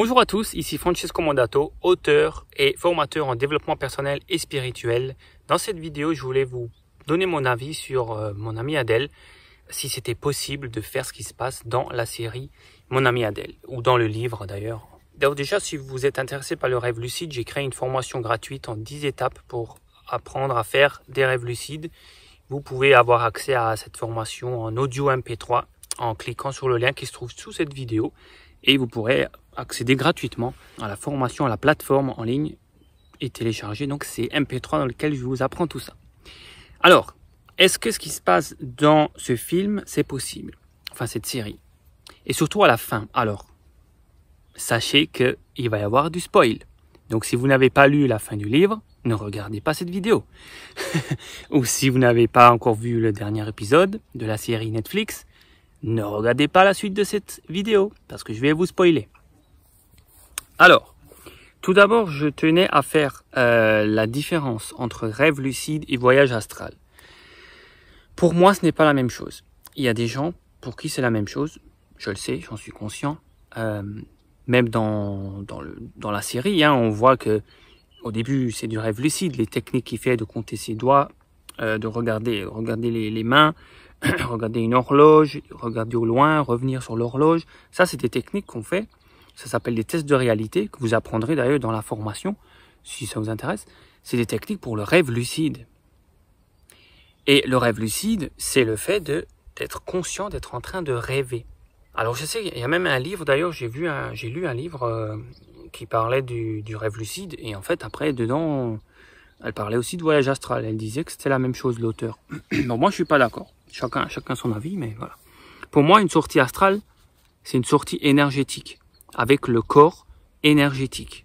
Bonjour à tous, ici Francesco Mondato, auteur et formateur en développement personnel et spirituel. Dans cette vidéo, je voulais vous donner mon avis sur mon amie Adèle, si c'était possible de faire ce qui se passe dans la série Mon amie Adèle, ou dans le livre d'ailleurs. Donc déjà, si vous êtes intéressé par le rêve lucide, j'ai créé une formation gratuite en 10 étapes pour apprendre à faire des rêves lucides. Vous pouvez avoir accès à cette formation en audio MP3 en cliquant sur le lien qui se trouve sous cette vidéo. Et vous pourrez accéder gratuitement à la formation, à la plateforme en ligne et télécharger donc ces MP3 dans lesquels je vous apprends tout ça. Alors, est-ce que ce qui se passe dans ce film, c'est possible? Enfin, cette série. Et surtout à la fin. Alors, sachez qu'il va y avoir du spoil. Donc, si vous n'avez pas lu la fin du livre, ne regardez pas cette vidéo. Ou si vous n'avez pas encore vu le dernier épisode de la série Netflix, ne regardez pas la suite de cette vidéo, parce que je vais vous spoiler. Alors, tout d'abord, je tenais à faire la différence entre rêve lucide et voyage astral. Pour moi, ce n'est pas la même chose. Il y a des gens pour qui c'est la même chose, je le sais, j'en suis conscient. Même dans la série, on voit que au début, c'est du rêve lucide, les techniques qu'il fait de compter ses doigts, de regarder les mains, regarder une horloge, regarder au loin, revenir sur l'horloge. Ça, c'est des techniques qu'on fait. Ça s'appelle des tests de réalité, que vous apprendrez d'ailleurs dans la formation, si ça vous intéresse. C'est des techniques pour le rêve lucide. Et le rêve lucide, c'est le fait d'être conscient, d'être en train de rêver. Alors, je sais, il y a même un livre, d'ailleurs, j'ai lu un livre qui parlait du rêve lucide. Et en fait, après, dedans, elle parlait aussi de voyage astral. Elle disait que c'était la même chose, l'auteur. Bon, moi, je suis pas d'accord. Chacun son avis, mais voilà. Pour moi, une sortie astrale, c'est une sortie énergétique, avec le corps énergétique.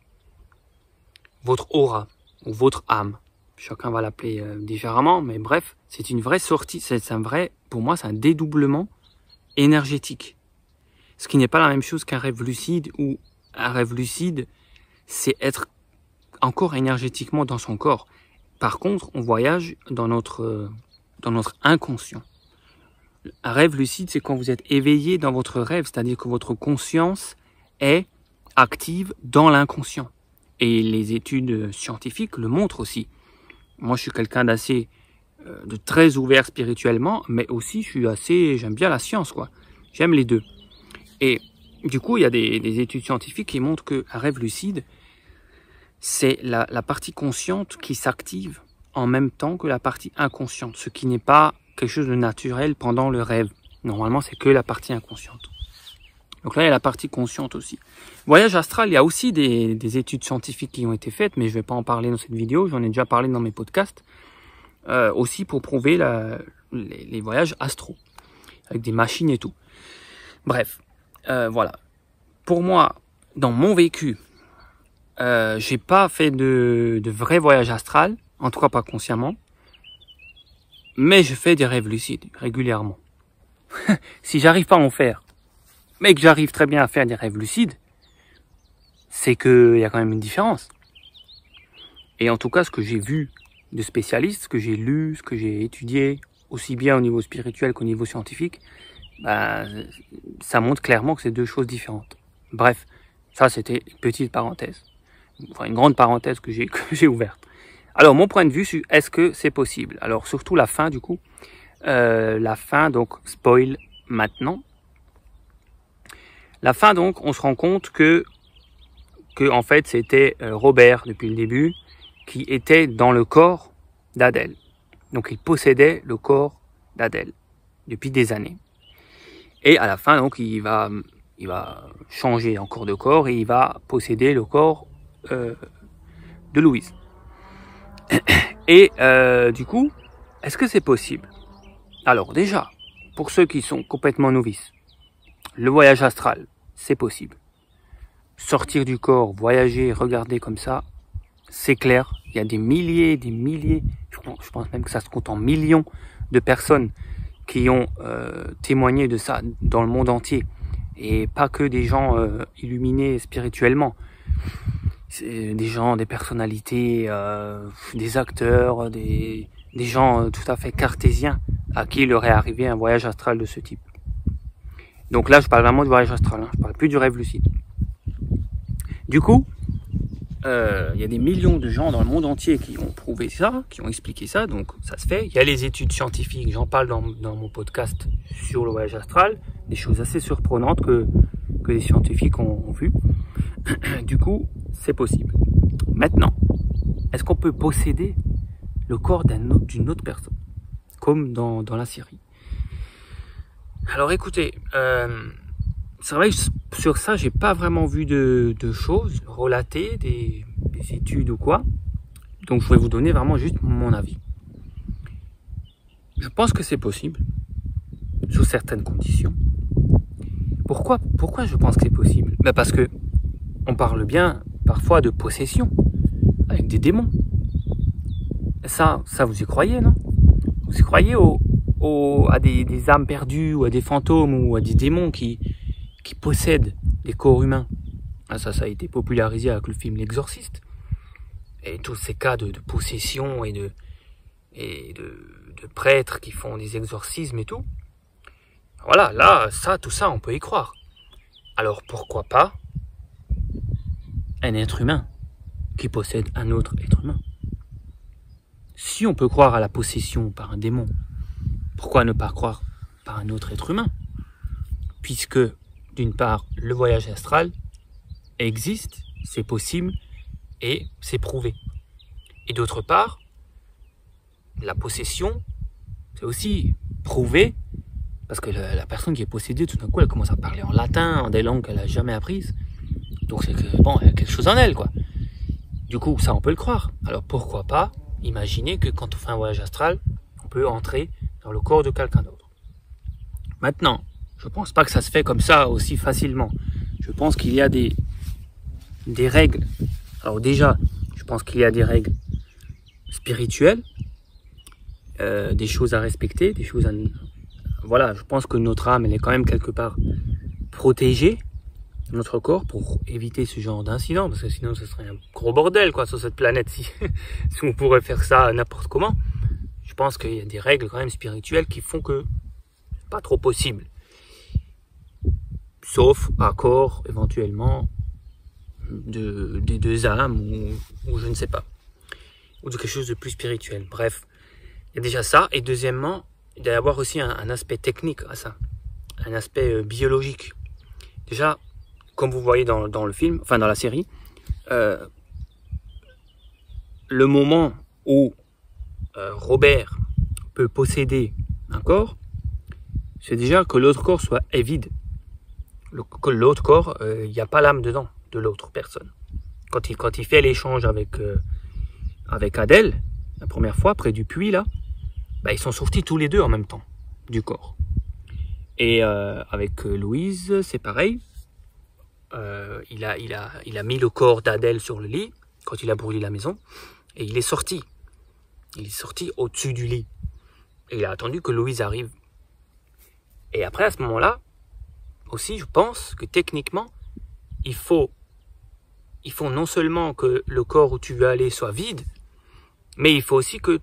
Votre aura, ou votre âme. Chacun va l'appeler différemment, mais bref, c'est une vraie sortie. Pour moi, c'est un dédoublement énergétique. Ce qui n'est pas la même chose qu'un rêve lucide, où un rêve lucide, c'est être encore énergétiquement dans son corps. Par contre, on voyage dans notre inconscient. Un rêve lucide, c'est quand vous êtes éveillé dans votre rêve, c'est-à-dire que votre conscience est active dans l'inconscient. Et les études scientifiques le montrent aussi. Moi, je suis quelqu'un de très ouvert spirituellement, mais aussi j'aime bien la science, quoi. J'aime les deux. Et du coup, il y a des études scientifiques qui montrent qu'un rêve lucide, c'est la partie consciente qui s'active en même temps que la partie inconsciente, ce qui n'est pas quelque chose de naturel pendant le rêve. Normalement, c'est que la partie inconsciente. Donc là, il y a la partie consciente aussi. Voyage astral, il y a aussi des études scientifiques qui ont été faites, mais je ne vais pas en parler dans cette vidéo, j'en ai déjà parlé dans mes podcasts, aussi pour prouver les voyages astraux, avec des machines et tout. Bref, voilà. Pour moi, dans mon vécu, j'ai pas fait de vrai voyage astral, en tout cas pas consciemment, mais je fais des rêves lucides régulièrement. Si j'arrive pas à en faire, mais que j'arrive très bien à faire des rêves lucides, c'est qu'il y a quand même une différence. Et en tout cas, ce que j'ai vu de spécialistes, ce que j'ai lu, ce que j'ai étudié, aussi bien au niveau spirituel qu'au niveau scientifique, ça montre clairement que c'est deux choses différentes. Bref, ça c'était une petite parenthèse. Enfin, une grande parenthèse que j'ai ouverte. Alors, mon point de vue, c'est est-ce que c'est possible? Alors, surtout la fin, du coup. La fin, donc, spoil maintenant. La fin, donc, on se rend compte que en fait, c'était Robert, depuis le début, qui était dans le corps d'Adèle. Donc, il possédait le corps d'Adèle depuis des années. Et à la fin, donc, il va changer encore de corps et il va posséder le corps de Louise. Et du coup, est-ce que c'est possible? Alors déjà, pour ceux qui sont complètement novices, le voyage astral, c'est possible. Sortir du corps, voyager, regarder comme ça, c'est clair. Il y a des milliers, je pense même que ça se compte en millions de personnes qui ont témoigné de ça dans le monde entier. Et pas que des gens illuminés spirituellement. C'est des gens, des personnalités, des acteurs, des gens tout à fait cartésiens à qui il aurait arrivé un voyage astral de ce type. Donc là, je parle vraiment du voyage astral, je parle plus du rêve lucide. Du coup, il y a des millions de gens dans le monde entier qui ont prouvé ça, qui ont expliqué ça, donc ça se fait. Il y a les études scientifiques, j'en parle dans mon podcast sur le voyage astral, des choses assez surprenantes que les scientifiques ont vues. Du coup, c'est possible. Maintenant, est-ce qu'on peut posséder le corps d'une autre personne, comme dans la série? Alors écoutez, c'est vrai que sur ça, j'ai pas vraiment vu de choses relatées, des études ou quoi. Donc je vais vous donner vraiment juste mon avis. Je pense que c'est possible, sous certaines conditions. Pourquoi je pense que c'est possible? Ben parce que on parle bien parfois de possession avec des démons. Ça vous y croyez, non? Vous y croyez à des âmes perdues, ou à des fantômes, ou à des démons qui possèdent des corps humains? Ça a été popularisé avec le film L'Exorciste. Et tous ces cas de possession et de prêtres qui font des exorcismes et tout. Voilà, là, tout ça, on peut y croire. Alors pourquoi pas un être humain qui possède un autre être humain? Si on peut croire à la possession par un démon, pourquoi ne pas croire par un autre être humain? Puisque, d'une part, le voyage astral existe, c'est possible et c'est prouvé. Et d'autre part, la possession, c'est aussi prouvé, parce que la personne qui est possédée, tout d'un coup, elle commence à parler en latin, en des langues qu'elle n'a jamais apprises. Donc c'est que, bon, il y a quelque chose en elle, quoi. Du coup, ça, on peut le croire. Alors pourquoi pas imaginer que quand on fait un voyage astral, on peut entrer dans le corps de quelqu'un d'autre. Maintenant, je pense pas que ça se fait comme ça aussi facilement. Je pense qu'il y a des règles. Alors déjà, je pense qu'il y a des règles spirituelles, des choses à respecter, des choses à... Voilà, je pense que notre âme, elle est quand même quelque part protégée, notre corps, pour éviter ce genre d'incident, parce que sinon ce serait un gros bordel, quoi, sur cette planète, si on pourrait faire ça n'importe comment. Je pense qu'il y a des règles quand même spirituelles qui font que c'est pas trop possible. Sauf accord, éventuellement, des deux âmes, ou je ne sais pas. Ou de quelque chose de plus spirituel. Bref, il y a déjà ça. Et deuxièmement, il doit y avoir aussi un aspect technique à ça. Un aspect biologique. Déjà, comme vous voyez dans le film, enfin dans la série, le moment où Robert peut posséder un corps, c'est déjà que l'autre corps est vide. Que l'autre corps, il n'y a pas l'âme dedans, de l'autre personne. Quand il fait l'échange avec Adèle, la première fois, près du puits, là, bah, ils sont sortis tous les deux en même temps, du corps. Et avec Louise, c'est pareil. Il a mis le corps d'Adèle sur le lit, quand il a brûlé la maison, et il est sorti. Il est sorti au-dessus du lit. Et il a attendu que Louise arrive. Et après, à ce moment-là, aussi, je pense que techniquement, il faut non seulement que le corps où tu veux aller soit vide, mais il faut aussi que...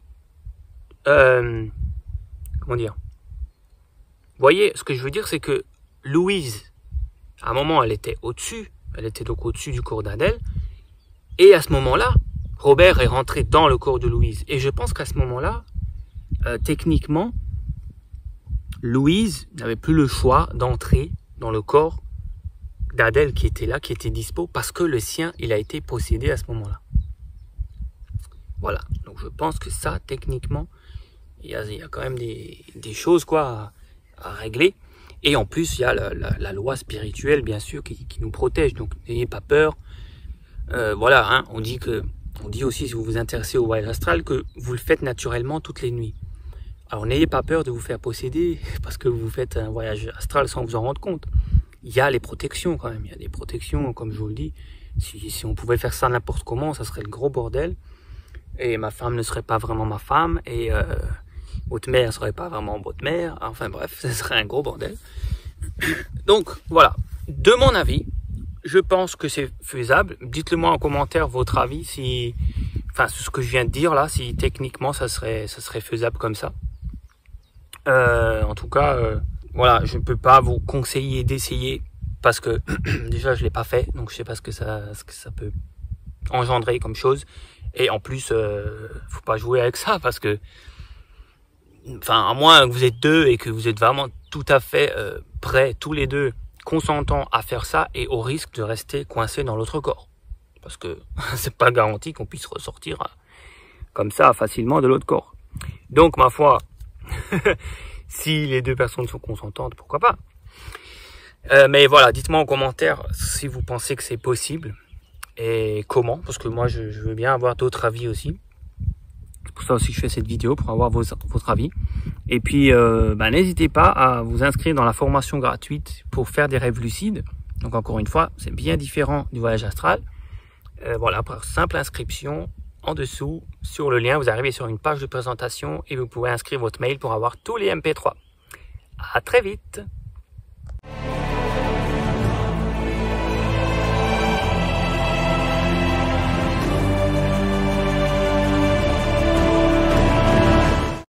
comment dire? Vous voyez, ce que je veux dire, c'est que Louise, à un moment, elle était au-dessus. Elle était donc au-dessus du corps d'Adèle. Et à ce moment-là, Robert est rentré dans le corps de Louise. Et je pense qu'à ce moment-là, techniquement, Louise n'avait plus le choix d'entrer dans le corps d'Adèle qui était là, qui était dispo, parce que le sien, il a été possédé à ce moment-là. Voilà. Donc je pense que ça, techniquement, il y a quand même des choses quoi à régler. Et en plus, il y a la loi spirituelle, bien sûr, qui nous protège. Donc n'ayez pas peur. Voilà, hein, on dit aussi, si vous vous intéressez au voyage astral, que vous le faites naturellement toutes les nuits. Alors n'ayez pas peur de vous faire posséder parce que vous faites un voyage astral sans vous en rendre compte. Il y a les protections quand même, il y a des protections, comme je vous le dis. Si on pouvait faire ça n'importe comment, ça serait le gros bordel. Et ma femme ne serait pas vraiment ma femme, et votre mère ne serait pas vraiment votre mère. Enfin bref, ça serait un gros bordel. Donc voilà, de mon avis, je pense que c'est faisable. Dites-le moi en commentaire votre avis, si, enfin ce que je viens de dire là, si techniquement ça serait faisable comme ça. En tout cas, voilà, je ne peux pas vous conseiller d'essayer parce que déjà je l'ai pas fait, donc je sais pas ce que ça peut engendrer comme chose. Et en plus, faut pas jouer avec ça parce que, enfin, à moins que vous êtes deux et que vous êtes vraiment tout à fait prêts, tous les deux, consentants à faire ça, et au risque de rester coincé dans l'autre corps. Parce que c'est pas garanti qu'on puisse ressortir comme ça facilement de l'autre corps. Donc, ma foi, si les deux personnes sont consentantes, pourquoi pas. Mais voilà, dites-moi en commentaire si vous pensez que c'est possible et comment, parce que moi je veux bien avoir d'autres avis aussi. C'est pour ça aussi que je fais cette vidéo, pour avoir votre avis. Et puis n'hésitez pas à vous inscrire dans la formation gratuite pour faire des rêves lucides. Donc encore une fois, c'est bien différent du voyage astral. Voilà, par simple inscription, en dessous, sur le lien, vous arrivez sur une page de présentation et vous pouvez inscrire votre mail pour avoir tous les MP3. À très vite!